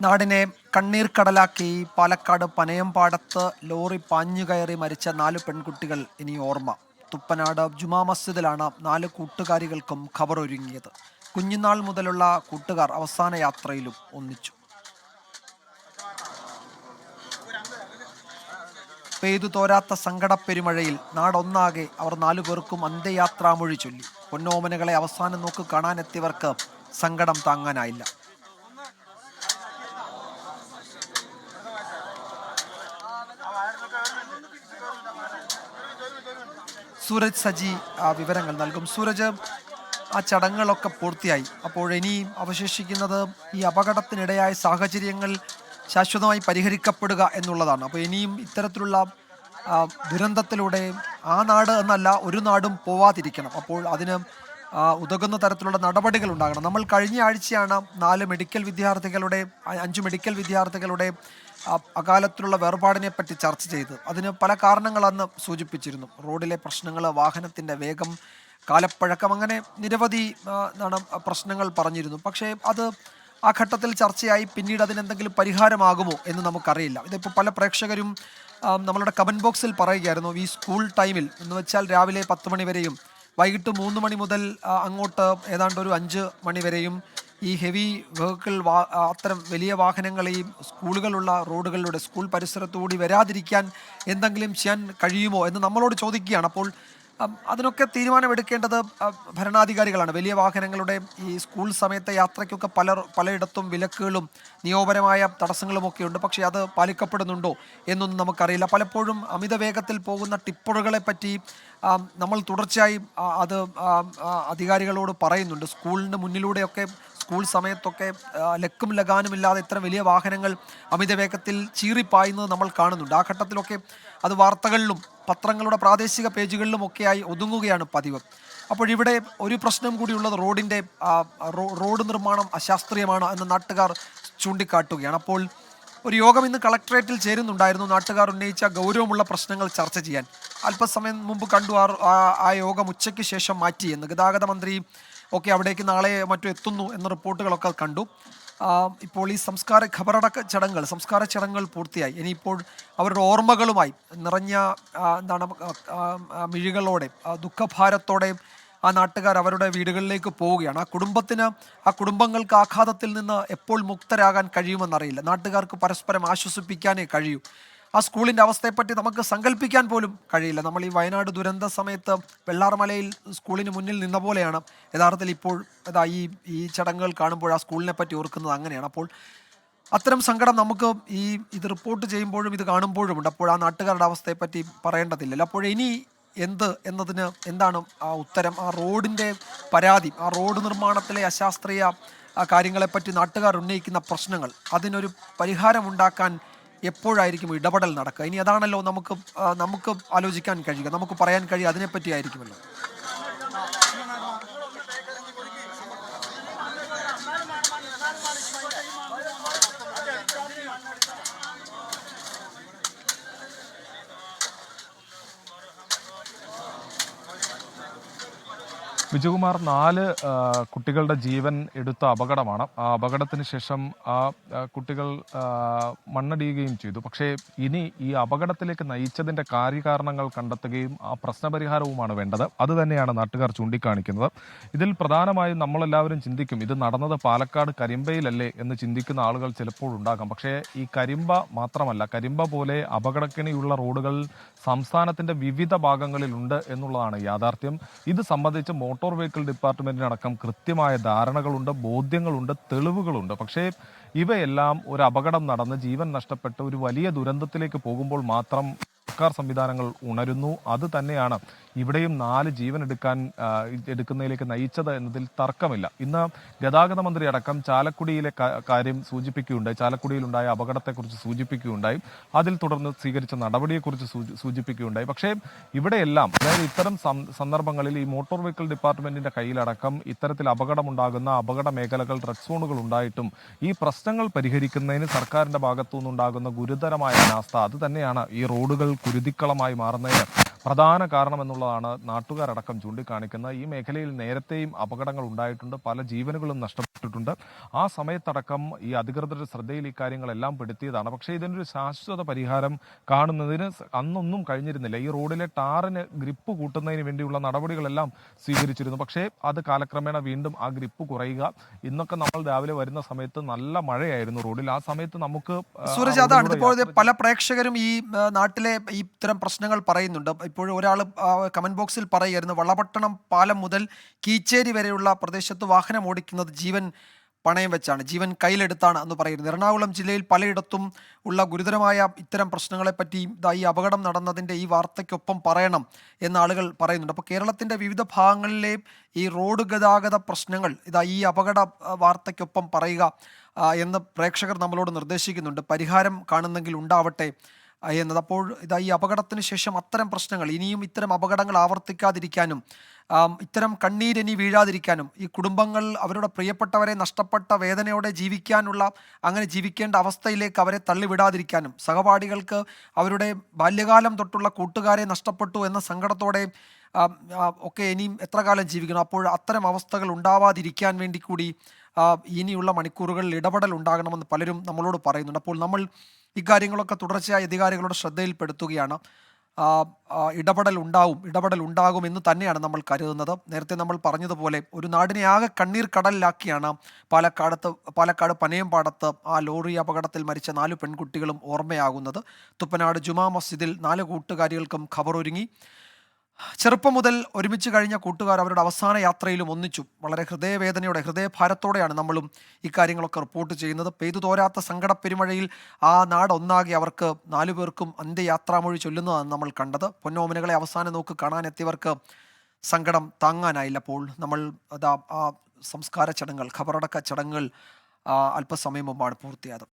നാടിനെ കണ്ണീർ കടലാക്കി പാലക്കാട് പനയമ്പാടത്ത് ലോറി പാഞ്ഞുകയറി മരിച്ച 4 പെൺകുട്ടികൾ ഇനി ഓർമ്മ. തുപ്പനാട് ജുമാ മസ്ജിദിലാണ് 4 കൂട്ടുകാരികൾക്കും ഖബറൊരുങ്ങിയത്. കുഞ്ഞുനാൾ മുതലുള്ള കൂട്ടുകാർ അവസാന യാത്രയിലും ഒന്നിച്ചു. പെയ്തു തോരാത്ത സങ്കടപ്പെരുമഴയിൽ നാടൊന്നാകെ അവർ 4 പേർക്കും അന്ത്യയാത്രാമൊഴി ചൊല്ലി. പൊന്നോമനകളെ അവസാനം നോക്ക് കാണാനെത്തിയവർക്ക് സങ്കടം താങ്ങാനായില്ല. സൂരജ് സജി വിവരങ്ങൾ നൽകും. സൂരജ്, ആ ചടങ്ങുകളൊക്കെ പൂർത്തിയായി. അപ്പോൾ ഇനിയും അവശേഷിക്കുന്നത് ഈ അപകടത്തിനിടയായ സാഹചര്യങ്ങൾ ശാശ്വതമായി പരിഹരിക്കപ്പെടുക എന്നുള്ളതാണ്. അപ്പോൾ ഇനിയും ഇത്തരത്തിലുള്ള ദുരന്തത്തിലൂടെ ആ നാട് എന്നല്ല ഒരു നാടും പോവാതിരിക്കണം. അപ്പോൾ അതിന് ഉതകുന്ന തരത്തിലുള്ള നടപടികൾ ഉണ്ടാകണം. നമ്മൾ കഴിഞ്ഞ ആഴ്ചയാണ് 5 മെഡിക്കൽ വിദ്യാർത്ഥികളുടെ അകാലത്തിലുള്ള വേർപാടിനെ പറ്റി ചർച്ച ചെയ്ത് അതിന് പല കാരണങ്ങളെന്ന് സൂചിപ്പിച്ചിരുന്നു. റോഡിലെ പ്രശ്നങ്ങൾ, വാഹനത്തിൻ്റെ വേഗം, കാലപ്പഴക്കം, അങ്ങനെ നിരവധി പ്രശ്നങ്ങൾ പറഞ്ഞിരുന്നു. പക്ഷേ അത് ആ ഘട്ടത്തിൽ ചർച്ചയായി. പിന്നീട് അതിനെന്തെങ്കിലും പരിഹാരമാകുമോ എന്ന് നമുക്കറിയില്ല. ഇതിപ്പോൾ പല പ്രേക്ഷകരും നമ്മളുടെ കമൻറ്റ് ബോക്സിൽ പറയുകയായിരുന്നു, ഈ സ്കൂൾ ടൈമിൽ എന്ന് വെച്ചാൽ രാവിലെ 10 മണി വരെയും വൈകിട്ട് 3 മണി മുതൽ അങ്ങോട്ട് ഏതാണ്ട് ഒരു 5 മണി വരെയും ഈ ഹെവി വെഹിക്കിൾ അത്തരം വലിയ വാഹനങ്ങൾ ഈ സ്കൂളുകളുള്ള റോഡുകളിലൂടെ സ്കൂൾ പരിസരത്തുകൂടി വരാതിരിക്കാൻ എന്തെങ്കിലും ചെയ്യാൻ കഴിയുമോ എന്ന് നമ്മളോട് ചോദിക്കുകയാണ്. അപ്പോൾ അതിനൊക്കെ തീരുമാനമെടുക്കേണ്ടത് ഭരണാധികാരികളാണ്. വലിയ വാഹനങ്ങളുടെ ഈ സ്കൂൾ സമയത്തെ യാത്രയ്ക്കൊക്കെ പലയിടത്തും വിലക്കുകളും നിയമപരമായ തടസ്സങ്ങളുമൊക്കെ ഉണ്ട്. പക്ഷേ അത് പാലിക്കപ്പെടുന്നുണ്ടോ എന്നൊന്നും നമുക്കറിയില്ല. പലപ്പോഴും അമിത വേഗത്തിൽ പോകുന്ന ടിപ്പറുകളെ പറ്റി നമ്മൾ തുടർച്ചയായി അത് അധികാരികളോട് പറയുന്നുണ്ട്. സ്കൂളിൻ്റെ മുന്നിലൂടെയൊക്കെ സ്കൂൾ സമയത്തൊക്കെ ലക്കും ലഗാനുമില്ലാതെ ഇത്ര വലിയ വാഹനങ്ങൾ അമിത വേഗത്തിൽ ചീറിപ്പായുന്നത് നമ്മൾ കാണുന്നുണ്ട്. ആ ഘട്ടത്തിലൊക്കെ അത് വാർത്തകളിലും പത്രങ്ങളുടെ പ്രാദേശിക പേജുകളിലുമൊക്കെയായി ഒതുങ്ങുകയാണ് പതിവ്. അപ്പോഴിവിടെ ഒരു പ്രശ്നം കൂടിയുള്ളത് റോഡ് നിർമ്മാണം അശാസ്ത്രീയമാണ് എന്ന് നാട്ടുകാർ ചൂണ്ടിക്കാട്ടുകയാണ്. അപ്പോൾ ഒരു യോഗം ഇന്ന് കളക്ടറേറ്റിൽ ചേരുന്നുണ്ടായിരുന്നു. നാട്ടുകാർ ഉന്നയിച്ച ഗൗരവമുള്ള പ്രശ്നങ്ങൾ ചർച്ച ചെയ്യാൻ. അല്പസമയം മുമ്പ് കണ്ടു ആ യോഗം ഉച്ചയ്ക്ക് ശേഷം മാറ്റിയെന്ന്. ഗതാഗത മന്ത്രി ഒക്കെ അവിടേക്ക് നാളെ മറ്റോ എത്തുന്നു എന്ന റിപ്പോർട്ടുകളൊക്കെ കണ്ടു. ഇപ്പോൾ ഈ സംസ്കാര ചടങ്ങുകൾ പൂർത്തിയായി. ഇനിയിപ്പോൾ അവരുടെ ഓർമ്മകളുമായി നിറഞ്ഞ മിഴികളോടെ ദുഃഖഭാരത്തോടെ ആ നാട്ടുകാർ അവരുടെ വീടുകളിലേക്ക് പോവുകയാണ്. ആ കുടുംബങ്ങൾക്ക് ആഘാതത്തിൽ നിന്ന് എപ്പോൾ മുക്തരാകാൻ കഴിയുമെന്നറിയില്ല. നാട്ടുകാർക്ക് പരസ്പരം ആശ്വസിപ്പിക്കാനേ കഴിയൂ. ആ സ്കൂളിൻ്റെ അവസ്ഥയെപ്പറ്റി നമുക്ക് സങ്കല്പിക്കാൻ പോലും കഴിയില്ല. നമ്മൾ ഈ വയനാട് ദുരന്ത സമയത്ത് വെള്ളാർമലയിൽ സ്കൂളിന് മുന്നിൽ നിന്ന പോലെയാണ് യഥാർത്ഥത്തിൽ ഇപ്പോൾ ഈ ചടങ്ങുകൾ കാണുമ്പോൾ ആ സ്കൂളിനെ പറ്റി ഓർക്കുന്നത് അങ്ങനെയാണ്. അപ്പോൾ അത്തരം സങ്കടം നമുക്ക് ഇത് റിപ്പോർട്ട് ചെയ്യുമ്പോഴും ഇത് കാണുമ്പോഴും ഉണ്ട്. അപ്പോൾ ആ നാട്ടുകാരുടെ അവസ്ഥയെപ്പറ്റി പറയേണ്ടതില്ലല്ലോ. അപ്പോൾ ഇനി എന്നതിന് എന്താണ് ഉത്തരം? ആ റോഡിൻ്റെ പരാതി, ആ റോഡ് നിർമ്മാണത്തിലെ അശാസ്ത്രീയ കാര്യങ്ങളെപ്പറ്റി നാട്ടുകാർ ഉന്നയിക്കുന്ന പ്രശ്നങ്ങൾ, അതിനൊരു പരിഹാരമുണ്ടാക്കാൻ എപ്പോഴായിരിക്കും ഇടപെടൽ നടക്കുക? ഇനി അതാണല്ലോ നമുക്ക് ആലോചിക്കാൻ കഴിയുക, നമുക്ക് പറയാൻ കഴിയുക, അതിനെപ്പറ്റി ആയിരിക്കുമല്ലോ. വിജയകുമാർ, 4 കുട്ടികളുടെ ജീവൻ എടുത്ത അപകടമാണ്. ആ അപകടത്തിന് ശേഷം ആ കുട്ടികൾ മണ്ണടിയുകയും ചെയ്തു. പക്ഷേ ഇനി ഈ അപകടത്തിലേക്ക് നയിച്ചതിൻ്റെ കാര്യകാരണങ്ങൾ കണ്ടെത്തുകയും ആ പ്രശ്നപരിഹാരവുമാണ് വേണ്ടത്. അതുതന്നെയാണ് നാട്ടുകാർ ചൂണ്ടിക്കാണിക്കുന്നത്. ഇതിൽ പ്രധാനമായും നമ്മളെല്ലാവരും ചിന്തിക്കും, ഇത് നടന്നത് പാലക്കാട് കരിമ്പയിലല്ലേ എന്ന് ചിന്തിക്കുന്ന ആളുകൾ ചിലപ്പോൾ ഉണ്ടാകാം. പക്ഷേ ഈ കരിമ്പ മാത്രമല്ല, കരിമ്പ പോലെ അപകടക്കെണിയുള്ള റോഡുകൾ സംസ്ഥാനത്തിൻ്റെ വിവിധ ഭാഗങ്ങളിലുണ്ട് എന്നുള്ളതാണ് യാഥാർത്ഥ്യം. ഇത് സംബന്ധിച്ച് മോട്ടോർ വെഹിക്കിൾ ഡിപ്പാർട്ട്മെന്റിനടക്കം കൃത്യമായ ധാരണകളുണ്ട്, ബോധ്യങ്ങളുണ്ട്, തെളിവുകളുണ്ട്. പക്ഷേ ഇവയെല്ലാം ഒരു അപകടം നടന്ന് ജീവൻ നഷ്ടപ്പെട്ട് ഒരു വലിയ ദുരന്തത്തിലേക്ക് പോകുമ്പോൾ മാത്രം സർക്കാർ സംവിധാനങ്ങൾ ഉണരുന്നു. അത് തന്നെയാണ് ഇവിടെയും 4 ജീവൻ എടുക്കുന്നതിലേക്ക് നയിച്ചത് എന്നതിൽ തർക്കമില്ല. ഇന്ന് ഗതാഗത മന്ത്രി അടക്കം ചാലക്കുടിയിലെ കാര്യം സൂചിപ്പിക്കുകയുണ്ടായി, ചാലക്കുടിയിലുണ്ടായ അപകടത്തെക്കുറിച്ച് സൂചിപ്പിക്കുകയുണ്ടായി, അതിൽ തുടർന്ന് സ്വീകരിച്ച നടപടിയെക്കുറിച്ച് സൂചിപ്പിക്കുകയുണ്ടായി. പക്ഷേ ഇവിടെയെല്ലാം, അതായത് ഇത്തരം സന്ദർഭങ്ങളിൽ ഈ മോട്ടോർ വെഹിക്കിൾ ഡിപ്പാർട്ട്മെന്റിന്റെ കയ്യിലടക്കം ഇത്തരത്തിൽ അപകടമുണ്ടാകുന്ന അപകട മേഖലകൾ, റെഡ് സോണുകൾ ഉണ്ടായിട്ടും ഈ പ്രശ്നങ്ങൾ പരിഹരിക്കുന്നതിന് സർക്കാരിന്റെ ഭാഗത്തു നിന്നുണ്ടാകുന്ന ഗുരുതരമായ അനാസ്ഥ, അത് തന്നെയാണ് ഈ റോഡുകൾ കുരുതിക്കളമായി മാറുന്നതിന് പ്രധാന കാരണമെന്നുള്ളതാണ് നാട്ടുകാരടക്കം ചൂണ്ടിക്കാണിക്കുന്നത്. ഈ മേഖലയിൽ നേരത്തെയും അപകടങ്ങൾ ഉണ്ടായിട്ടുണ്ട്, പല ജീവനുകളും നഷ്ടപ്പെട്ടിട്ടുണ്ട്. ആ സമയത്തടക്കം ഈ അധികൃതരുടെ ശ്രദ്ധയിൽ ഈ കാര്യങ്ങളെല്ലാം പെടുത്തിയതാണ്. പക്ഷേ ഇതിനൊരു ശാശ്വത പരിഹാരം കാണുന്നതിന് അന്നൊന്നും കഴിഞ്ഞിരുന്നില്ല. ഈ റോഡിലെ ടാറിന് ഗ്രിപ്പ് കൂട്ടുന്നതിന് വേണ്ടിയുള്ള നടപടികളെല്ലാം സ്വീകരിച്ചിരുന്നു. പക്ഷേ അത് കാലക്രമേണ വീണ്ടും ആ ഗ്രിപ്പ് കുറയുക. ഇന്നൊക്കെ നമ്മൾ രാവിലെ വരുന്ന സമയത്ത് നല്ല മഴയായിരുന്നു റോഡിൽ. ആ സമയത്ത് നമുക്ക് സൂരജ്, അതാണ് ഇതിപ്പോൾ പല പ്രേക്ഷകരും ഈ നാട്ടിലെ ഈ ഇത്തരം പ്രശ്നങ്ങൾ പറയുന്നുണ്ട്. ഇപ്പോഴും ഒരാൾ കമന്റ് ബോക്സിൽ പറയുമായിരുന്നു, വളപട്ടണം പാലം മുതൽ കീച്ചേരി വരെയുള്ള പ്രദേശത്ത് വാഹനം ഓടിക്കുന്നത് ജീവൻ പണയം വെച്ചാണ്, ജീവൻ കയ്യിലെടുത്താണ് എന്ന് പറയുന്നത്. എറണാകുളം ജില്ലയിൽ പലയിടത്തും ഉള്ള ഗുരുതരമായ ഇത്തരം പ്രശ്നങ്ങളെപ്പറ്റി ഈ അപകടം നടന്നതിൻ്റെ ഈ വാർത്തയ്ക്കൊപ്പം പറയണം എന്ന് ആളുകൾ പറയുന്നുണ്ട്. അപ്പോൾ കേരളത്തിൻ്റെ വിവിധ ഭാഗങ്ങളിലെ ഈ റോഡ് ഗതാഗത പ്രശ്നങ്ങൾ ഈ അപകട വാർത്തയ്ക്കൊപ്പം പറയുക എന്ന് പ്രേക്ഷകർ നമ്മളോട് നിർദ്ദേശിക്കുന്നുണ്ട്. പരിഹാരം കാണുന്നെങ്കിൽ ഉണ്ടാവട്ടെ എന്നത്. അപ്പോൾ ഈ അപകടത്തിന് ശേഷം അത്തരം പ്രശ്നങ്ങൾ, ഇനിയും ഇത്തരം അപകടങ്ങൾ ആവർത്തിക്കാതിരിക്കാനും ഇത്തരം കണ്ണീരിനി വീഴാതിരിക്കാനും ഈ കുടുംബങ്ങൾ അവരുടെ പ്രിയപ്പെട്ടവരെ നഷ്ടപ്പെട്ട വേദനയോടെ ജീവിക്കാനുള്ള, അങ്ങനെ ജീവിക്കേണ്ട അവസ്ഥയിലേക്ക് അവരെ തള്ളിവിടാതിരിക്കാനും, സഹപാഠികൾക്ക് അവരുടെ ബാല്യകാലം തൊട്ടുള്ള കൂട്ടുകാരെ നഷ്ടപ്പെട്ടു എന്ന സങ്കടത്തോടെ ഒക്കെ ഇനിയും എത്ര കാലം ജീവിക്കണം. അപ്പോൾ അത്തരം അവസ്ഥകൾ ഉണ്ടാവാതിരിക്കാൻ വേണ്ടി കൂടി ഇനിയുള്ള മണിക്കൂറുകളിൽ ഇടപെടൽ ഉണ്ടാകണമെന്ന് പലരും നമ്മളോട് പറയുന്നുണ്ട്. അപ്പോൾ നമ്മൾ ഇക്കാര്യങ്ങളൊക്കെ തുടർച്ചയായി അധികാരികളുടെ ശ്രദ്ധയിൽപ്പെടുത്തുകയാണ്. ഇടപെടൽ ഉണ്ടാകും എന്ന് തന്നെയാണ് നമ്മൾ കരുതുന്നത്. നേരത്തെ നമ്മൾ പറഞ്ഞതുപോലെ ഒരു നാടിനെ ആകെ കണ്ണീർ കടലിലാക്കിയാണ് പാലക്കാട് പനയമ്പാടത്ത് ആ ലോറി അപകടത്തിൽ മരിച്ച 4 പെൺകുട്ടികളും ഓർമ്മയാകുന്നത്. തുപ്പനാട് ജുമാ മസ്ജിദിൽ 4 കൂട്ടുകാരികൾക്കും ഖബറൊരുങ്ങി. ചെറുപ്പം മുതൽ ഒരുമിച്ച് കഴിഞ്ഞ കൂട്ടുകാർ അവരുടെ അവസാന യാത്രയിലും ഒന്നിച്ചു. വളരെ ഹൃദയവേദനയോടെ, ഹൃദയഭാരത്തോടെയാണ് നമ്മളും ഇക്കാര്യങ്ങളൊക്കെ റിപ്പോർട്ട് ചെയ്യുന്നത്. പെയ്തു തോരാത്ത സങ്കടപ്പെരുമഴയിൽ ആ നാടൊന്നാകെ അവർക്ക് 4 പേർക്കും അന്ത്യയാത്രാമൊഴി ചൊല്ലുന്നതാണ് നമ്മൾ കണ്ടത്. പൊന്നോമനകളെ അവസാന നോക്ക് കാണാനെത്തിയവർക്ക് സങ്കടം താങ്ങാനായില്ല. അപ്പോൾ നമ്മൾ ആ സംസ്കാര ചടങ്ങുകൾ, ഖബറടക്ക ചടങ്ങുകൾ അല്പസമയം മുമ്പാണ് പൂർത്തിയായത്.